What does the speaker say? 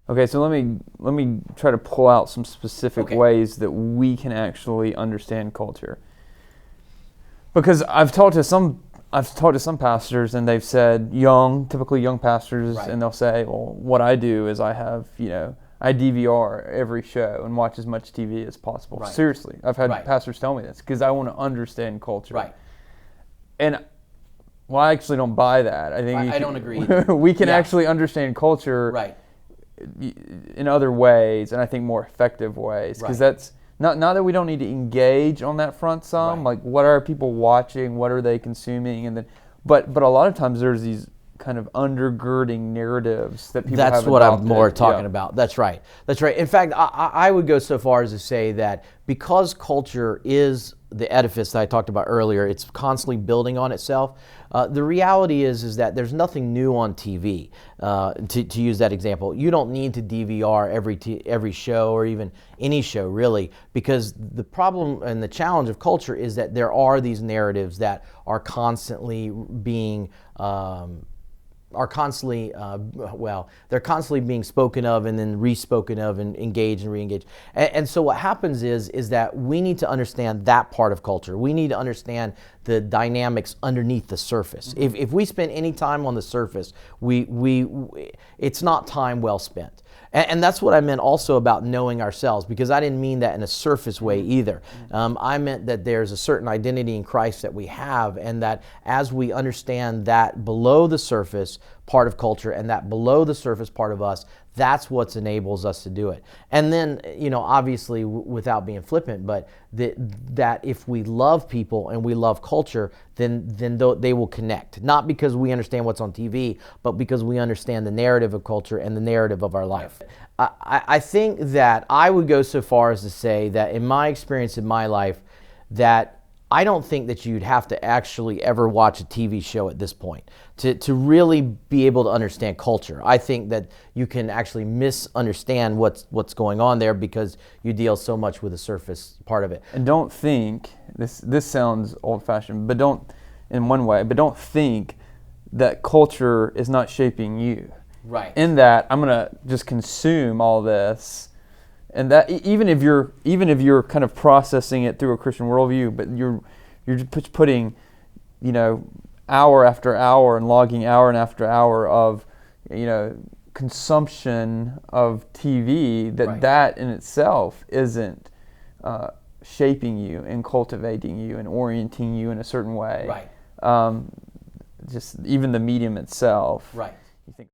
Okay, so let me try to pull out some specific Okay. ways that we can actually understand culture. Because I've talked to some pastors, and they've said typically young pastors, Right. and they'll say, well, what I do is I DVR every show and watch as much TV as possible. Right. Seriously, I've had Right. pastors tell me this because I want to understand culture. Right. And well, I actually don't buy that. I think I don't agree either. we can Yeah. actually understand culture Right. in other ways, and I think more effective ways, because Right. that's not that we don't need to engage on that front some, Right. like what are people watching, what are they consuming, and then but a lot of times there's these kind of undergirding narratives that people That's have what adopted. I'm more talking Yeah. about. That's right. That's right. In fact, I would go so far as to say that because culture is the edifice that I talked about earlier, it's constantly building on itself. The reality is that there's nothing new on TV. To use that example, you don't need to DVR every show or even any show really, because the problem and the challenge of culture is that there are these narratives that are constantly being they're constantly being spoken of and then re-spoken of and engaged and re-engaged. And so what happens is that we need to understand that part of culture. We need to understand the dynamics underneath the surface. If we spend any time on the surface, it's not time well spent. And that's what I meant also about knowing ourselves, because I didn't mean that in a surface way either. I meant that there's a certain identity in Christ that we have, and that as we understand that below the surface part of culture and that below the surface part of us, that's what enables us to do it. And then, obviously, without being flippant, but that if we love people and we love culture, then they will connect. Not because we understand what's on TV, but because we understand the narrative of culture and the narrative of our life. I think that I would go so far as to say that in my experience in my life, that I don't think that you'd have to actually ever watch a TV show at this point to really be able to understand culture. I think that you can actually misunderstand what's going on there because you deal so much with the surface part of it. And don't think this sounds old-fashioned, but don't think that culture is not shaping you. Right. In that I'm gonna just consume all this, and that even if you're kind of processing it through a Christian worldview, but you're just putting, hour after hour and logging hour after hour of, consumption of TV, that in itself isn't shaping you and cultivating you and orienting you in a certain way. Right. Just even the medium itself. Right. You think.